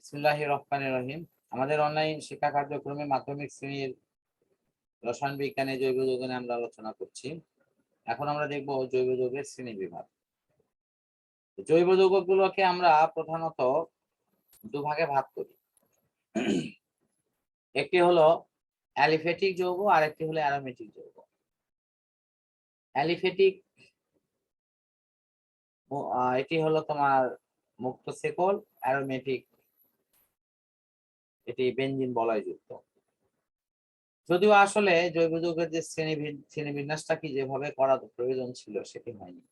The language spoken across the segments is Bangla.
বিসমিল্লাহির রহমানির রহিম। আমাদের অনলাইন শিক্ষা কার্যক্রমে মাধ্যমিক শ্রেণীর রসায়ন বিজ্ঞানে জৈব যৌগ নিয়ে আমরা আলোচনা করছি। এখন আমরা দেখব জৈব যৌগের শ্রেণী বিভাগ। জৈব যৌগগুলোকে আমরা প্রধানত দুভাগে ভাগ করি। একটি হলো অ্যালিফেটিক যৌগ আর একটি হলো অ্যারোমেটিক যৌগ। অ্যালিফেটিক এটি হলো তোমার মুক্ত শেকল, অ্যারোমেটিক এটি বেনজিন বলয়যুক্ত। যদিও আসলে জৈব যৌগের যে শ্রেণীবিন্যাসটা কি যেভাবে করা প্রয়োজন ছিল সেটি হয়নি।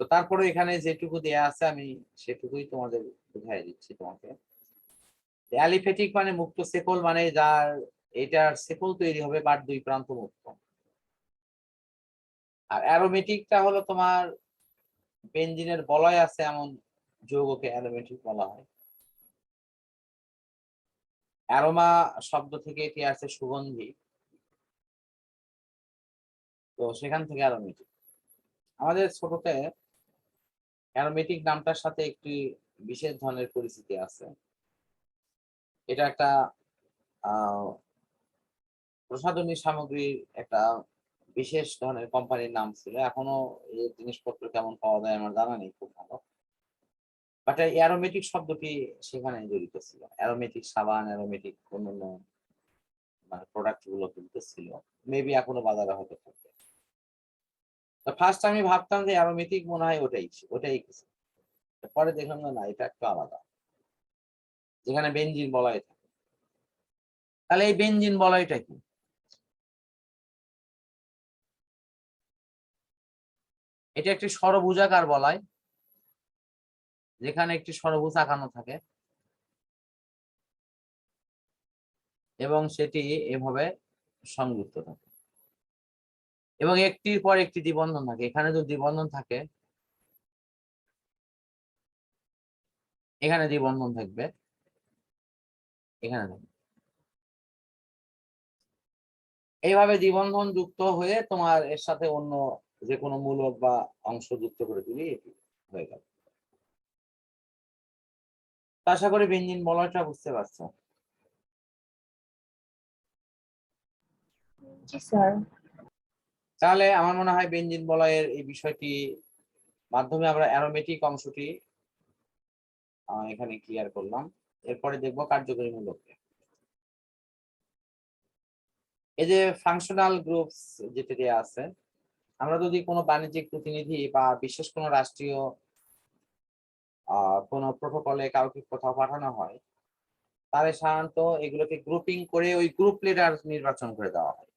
তো তারপরে এখানে যেটুকু দেয়া আছে আমি সেটুকুই তোমাদের বুঝাই দিচ্ছি তোমাকে। অ্যালিফেটিক মানে মুক্ত শেকল, মানে যার এটার শেকল তৈরি হবে বাট দুই প্রান্ত মুক্ত। আর অ্যারোমেটিকটা হলো তোমার বেনজিনের বলয় আছে এমন যৌগকে অ্যারোমেটিক বলা হয়। অ্যারোমা শব্দ থেকে এটি আছে সুগন্ধি, তো সেখান থেকে অ্যারোমেটিক। আমাদের ছোটতে অ্যারোমেটিক নামটার সাথে একটি বিশেষ ধরনের পরিচিতি আছে। এটা একটা প্রসাধনী সামগ্রীর একটা বিশেষ ধরনের কোম্পানির নাম ছিল। এখনো এই জিনিসপত্র কেমন পাওয়া যায় আমার জানা নেই খুব ভালো, বাট অ্যারোমেটিক শব্দটি সেখানে জড়িত ছিল। অ্যারোমেটিক সাবান, অ্যারোমেটিক অন্যান্য মানে প্রোডাক্ট গুলো কিন্তু ছিল, মেবি এখনো বাজারে হতে থাকবে। তো ফার্স্ট আমি ভাবতাম যে অ্যারোমেটিক মনে হয় ওটাই কিছু, পরে দেখলাম না এটা একটু আলাদা, যেখানে বেনজিন বলয় থাকে। তাহলে এই বেনজিন বলয়টা কি? এটা একটি ষড়ভুজাকার বলয়, যেখানে একটি ষড়ভুজ আঁকানো থাকে এবং সেটি এভাবে সংযুক্ত থাকে এবং একটির পর একটি দ্বিবন্ধন থাকে। এখানে যদি দ্বিবন্ধন থাকে, এখানে দ্বিবন্ধন থাকবে, এখানে থাকবে। এইভাবে দ্বিবন্ধন যুক্ত হয়ে তোমার এর সাথে অন্য যে কোনো মূলক বা অংশ যুক্ত করে দিলে এটি হয়ে গেল। আশা করি বেনজিন বলয়টা বুঝতে পারছো। জি স্যার। তাহলে আমার মনে হয় বেনজিন বলয়ের এই বিষয়টি মাধ্যমে আমরা অ্যারোমেটিক অংশটি এখানে ক্লিয়ার করলাম। এরপরে দেখবো কার্যকরী মূলককে। এই যে ফাংশনাল গ্রুপস যেটা দেয়া আছে, আমরা যদি কোনো বাণিজ্যিক প্রতিনিধি বা বিশেষ কোনো রাষ্ট্রীয় কোনো প্রোটোকলে কাউকে কোথাও পাঠানো হয়, তাহলে সাধারণত এগুলোকে গ্রুপিং করে ওই গ্রুপ লিডার নির্বাচন করে দেওয়া হয়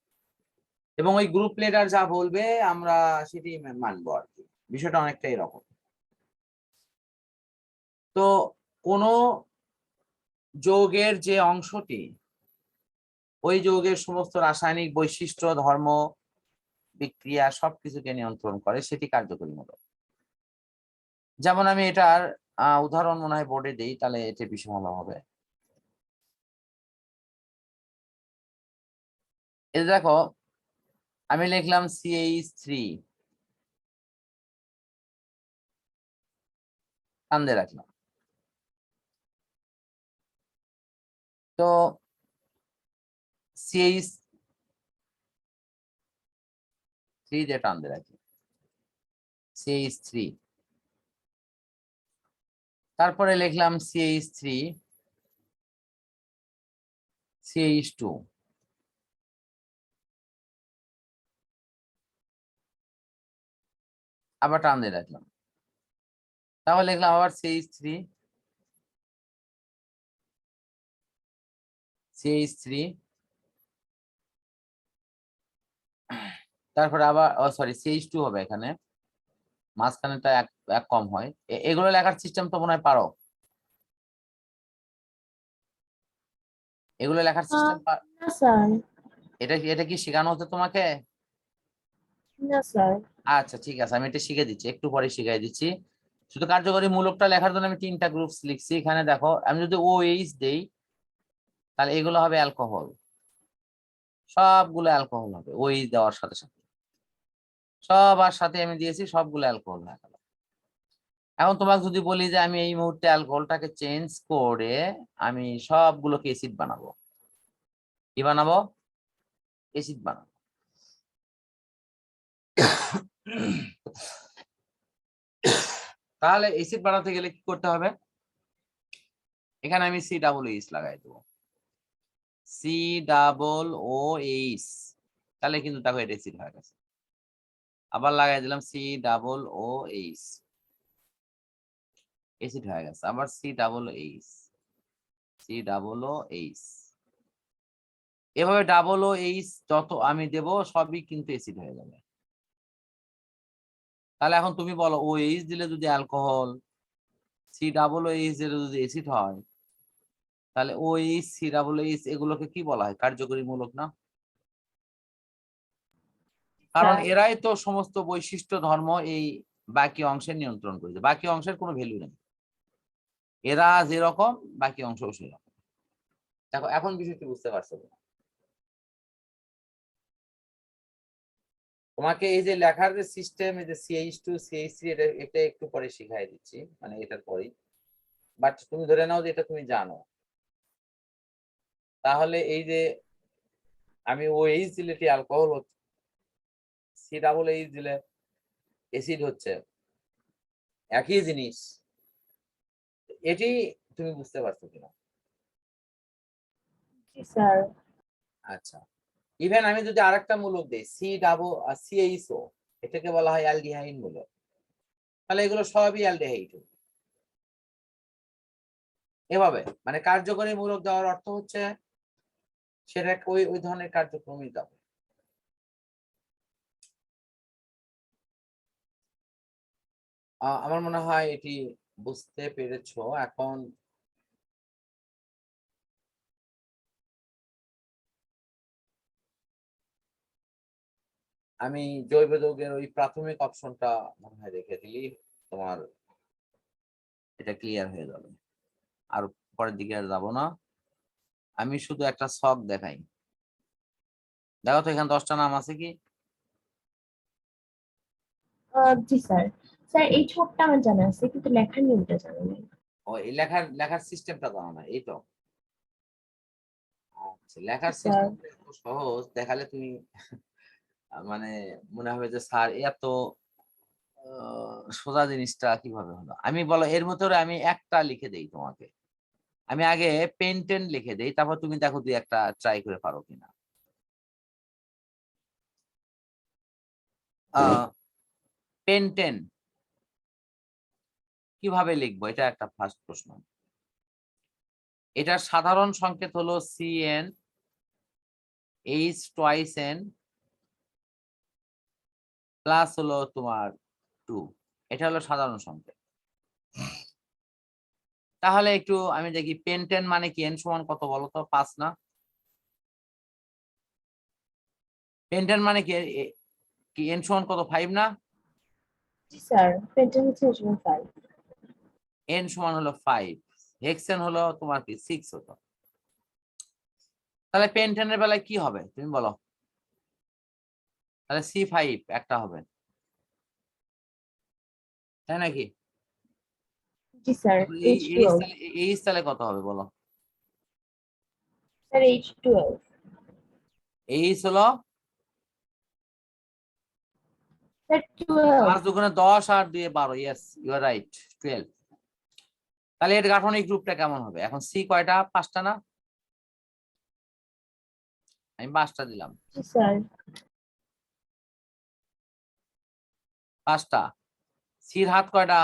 এবং ওই গ্রুপ লিডার যা বলবে আমরা সেটি মানবো আর কি। বিষয়টা অনেকটা এরকম। তো কোনো যৌগের যে অংশটি ওই যৌগের সমস্ত রাসায়নিক বৈশিষ্ট্য, ধর্ম, বিক্রিয়া সবকিছুকে নিয়ন্ত্রণ করে, সেটি কার্যকরী মূলক। যেমন আমি এটার উদাহরণ মনে হয় বোর্ডে দিই, তাহলে এটি বেশি ভালো হবে। এই দেখো আমি লিখলাম CH3, টান রাখলাম। তো CH3 দিয়ে টান রাখি, CH3। তারপরে লিখলাম CH3 CH2, আবার টান দিয়ে রাখলাম। তারপর লিখলাম আবার CH3 CH3, তারপরে আবার সরি CH2 হবে এখানে, মাঝখানেটা এক কম হয়। এগুলো লেখার সিস্টেম তো মনে হয় পারো, এগুলো লেখার সিস্টেম না স্যার। এটা কি শেখানো হতো তোমাকে? না স্যার। আচ্ছা ঠিক আছে, আমি এটা শিখে দিচ্ছি, একটু পরে শিখাই দিচ্ছি। শুধু কার্যকরী মূলকটা লেখার জন্য আমি 3টা গ্রুপস লিখছি। এখানে দেখো আমি যদি OH দেই তাহলে এগুলো হবে অ্যালকোহল, সবগুলো অ্যালকোহল হবে OH দেওয়ার সাথে সাথে। সবার সাথে আমি দিয়েছি, সবগুলো অ্যালকোহল হয়ে গেল। এখন তোমাকে যদি বলি যে আমি এই মুহূর্তে অ্যালকোহলটাকে চেঞ্জ করে আমি সবগুলোকে অ্যাসিড বানাবো, কি বানাবো? অ্যাসিড বানাবো। তাহলে অ্যাসিড বানাতে গেলে কি করতে হবে? এখানে আমি COOH লাগাই দেবো, COOH, তাহলে কিন্তু দেখো এটা অ্যাসিড হয়ে গেছে। আবার লাগাই দিলাম COOH, অ্যাসিড হয়ে গেছে। আবার COOH, এভাবে OOH যত আমি দেব সবই কিন্তু অ্যাসিড হয়ে যাবে। তাহলে এখন তুমি বলো OH দিলে যদি অ্যালকোহল, COOH দিলে যদি অ্যাসিড হয়, তাহলে OH COOH এগুলোকে কি বলা হয়? কার্যকরী মূলক না? কারণ স্যার এরাই তো সমস্ত বৈশিষ্ট্য ধর্ম এই বাকি অংশের নিয়ন্ত্রণ করেছে, বাকি অংশের কোনো ভ্যালু নেই। এরা যেরকম বাকি অংশও সেরকম। দেখো এখন বিষয়টি বুঝতে পারছো? তোমাকে এই যে লেখার যে সিস্টেম, এই যে CH2 CH3, এটা একটু পরে শিখাই দিচ্ছি, মানে এটার পরেই। বাট তুমি ধরে নাও যে এটা তুমি জানো, তাহলে এই যে আমি OH দিলে এটি অ্যালকোহল হচ্ছে, COOH দিলে অ্যাসিড হচ্ছে, একই জিনিস। এটি তুমি বুঝতে পারছো কিনা? জি স্যার। আচ্ছা, ইভেন আমি যদি আরেকটা মূলক দিই CHO, এটাকে বলা হয় অ্যালডিহাইড মূলক, তাহলে এগুলো সবই অ্যালডিহাইড। এভাবে মানে কার্যকরী মূলক দেওয়ার অর্থ হচ্ছে সেটা ওই ওই ধরনের কার্যক্রমই দেবে। আমার মনে হয় এটি বুঝতে পেরেছো। এখন আমি জৈব যৌগের ওই প্রাথমিক অপশনটা মনে হয় রেখে দিই, তোমার এটা ক্লিয়ার হয়ে যাবে। আর পরের দিকে আর যাবো না, আমি শুধু একটা ছক দেখাই। দেখো তো এখানে 10টা নাম আছে কি? জি স্যার। স্যার এই ছোটটা আমার জানা আছে কিন্তু লেখার নিয়মটা জানা নেই। ও, এই লেখার সিস্টেমটা জানো না, এই তো। আচ্ছা, জি লেখার স্যার। সিস্টেম সহজ দেখালে তুমি মানে মনে হবে যে স্যার এত সোজা জিনিসটা কিভাবে হলো। আমি বলো এর মধ্যে আমি একটা লিখে দেই তোমাকে। আমি আগে পেন্টেন লিখে দেই, তারপর তুমি দেখো দুই একটা ট্রাই করে পারো কিনা। পেন্টেন কিভাবে লিখবো, এটা একটা ফার্স্ট প্রশ্ন। এটার সাধারণ সংকেত হলো CN H2N প্লাস হলো তোমার 2, এটা হলো সাধারণ সংকেত। তাহলে একটু আমি দেখি পেন্টেন মানে কি, এন সমান কত বলো তো? 5 না? পেন্টেন মানে কি এন সমান কত? 5 না? জি স্যার, পেন্টেন হচ্ছে 5। এন সমান হলো 5, হেক্সেন হলো তোমার কি 6 হতো। তাহলে পেন্টেনের বেলায় কি হবে তুমি বলো? তাহলে C5 একটা হবে, তাই নাকি? জি স্যার। এই H12। এই তাহলে কত হবে বলো? Sir H12। এইচ হলো স্যার 12। 5 দুগুণে 10 আর 2 12, ইয়েস ইউ আর রাইট, 12। তাহলে এর গাঠনিক রূপটা কেমন হবে? এখন সি কয়টা? 5টা না? আমি 5টা দিলাম। জি স্যার। 5টা। সির হাত কয়টা?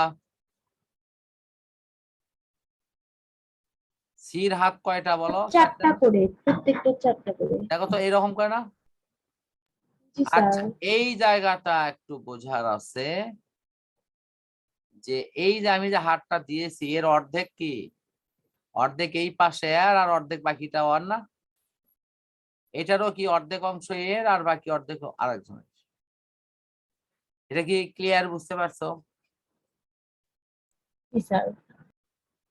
সির হাত কয়টা বলো? 4টা। 4টা করে, প্রত্যেকটা 4টা করে। দেখো তো এরকম করে না? জি স্যার। আচ্ছা, এই জায়গাটা একটু বোঝার আছে যে এই যে আমি যে হাতটা দিয়েছি এর অর্ধেক কি? অর্ধেক এই পাশে এর আর অর্ধেক বাকিটা ওর না? এটারও কি অর্ধেক অংশ এর আর বাকি অর্ধেক আরেকজনের? এটা কি ক্লিয়ার? বুঝতে পারছো? জি স্যার।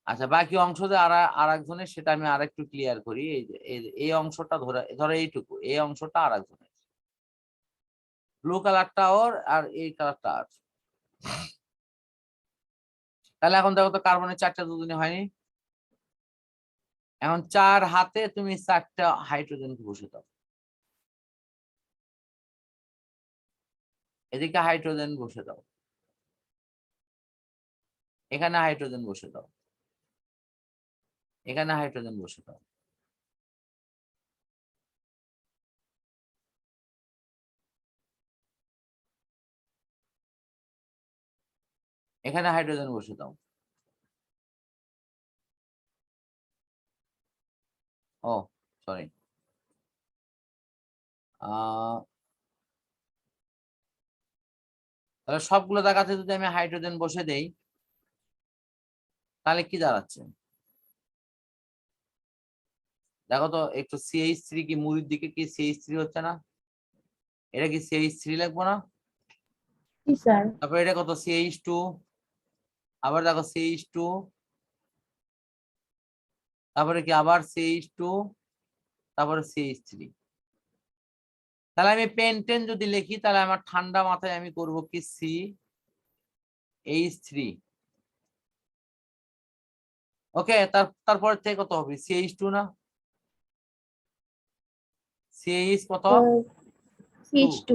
আচ্ছা, বাকি অংশ যে আরেকজনের সেটা আমি আরেকটু ক্লিয়ার করি। এই যে এই অংশটা ধরো এইটুকু, এই অংশটা আরেকজনের, ব্লু কালারটা ওর আর এই কালারটা আর। তাহলে এখন দেখো তো কার্বনের 4টা যোজনী হয়নি, এখন 4 হাতে তুমি 4টা হাইড্রোজেনকে বসে দাও, এদিকে হাইড্রোজেন বসে দাও, এখানে হাইড্রোজেন বসে দাও, এখানে হাইড্রোজেন বসে দাও, এখানে হাইড্রোজেন বসে দাও। ও সরি, তাহলে সবগুলো জায়গাতে যদি আমি হাইড্রোজেন বসে দেই তাহলে কি দাঁড়াচ্ছে দেখো তো একটু, CH3 কি মুড়ির দিকে কি CH3 হচ্ছে না, এটা কি CH3 লিখবো না? জি স্যার। তারপর এটা কত CH2, আবার দেখো CH2, তারপরে কি আবার CH2, তারপরে CH3। তাহলে আমি পেন্টেন যদি লিখি তাহলে আমার ঠান্ডা মাথায় আমি করব কি CH3। ওকে, তারপর থেকে কত হবে CH2 না, CH কত 2, CH2।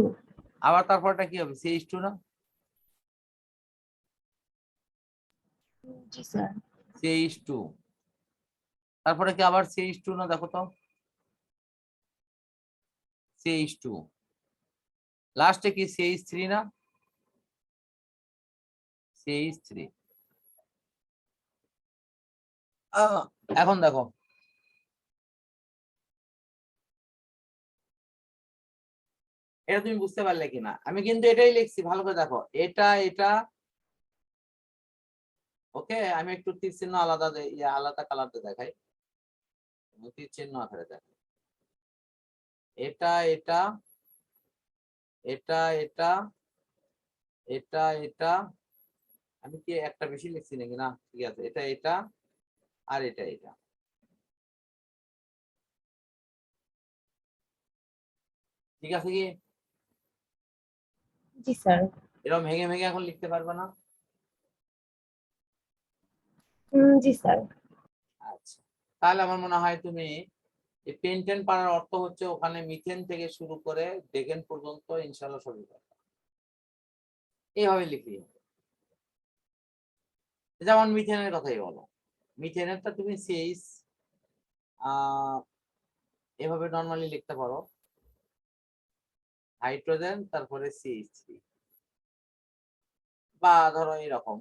আবার তারপরটা কি হবে CH2 না, জি স্যার। CH2, তারপরে কি আবার CH2 না, দেখো তো CH2, লাস্টে কি CH3 না, CH3। এখন দেখো এটা তুমি বুঝতে পারলে কিনা, আমি কিন্তু এটাই লিখছি, ভালো করে দেখো, এটা এটা ওকে, আমি একটু তীর চিহ্ন আলাদা আলাদা কালার দিয়ে দেখাই, তীর চিহ্ন আকারে দেখাই, এটা এটা এটা এটা এটা এটা, আমি কি একটা বেশি লিখছি নাকি, না ঠিক আছে, এটা এটা আর এটা এটা, ঠিক আছে কি? জি স্যার। এরকম ভেঙে ভেঙে এখন লিখতে পারবে না? জি স্যার। আচ্ছা, তাহলে আমার মনে হয় তুমি এই পেন্টেন পারার অর্থ হচ্ছে ওখানে মিথেন থেকে শুরু করে ডেকেন পর্যন্ত ইনশাল্লাহ সবই পারবে, এইভাবে লিখলি হবে। যেমন মিথেনের কথাই বলো, মিথেনেরটা তুমি CH এভাবে নর্মালি লিখতে পারো, হাইড্রোজেন তারপরে CH3, বা ধরো এরকম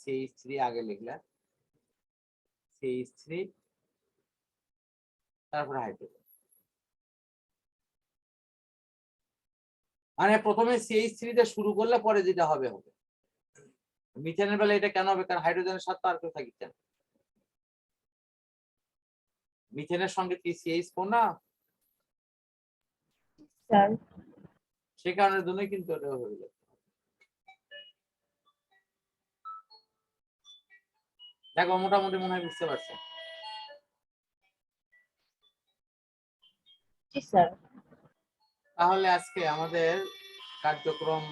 CH3 আগে লিখলে, CH3 তারপরে হাইড্রোজেন, মানে প্রথমে CH3 তে শুরু করলে পরে যেটা হবে হবে। মিথেনের বেলা এটা কেন হবে, কারণ হাইড্রোজেনের সাথে আর কেউ থাকছে না, মিথেনের সঙ্গে কি CH4 না, স্যার। সেই কারণের জন্যই কিন্তু এটা হয়ে যায়। দেখো মোটামুটি মনে হয় বুঝতে পারছে। জি স্যার। তাহলে আজকে আমাদের কার্যক্রম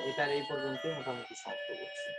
এটার এই পর্যন্তই মোটামুটি সমাপ্ত করছি।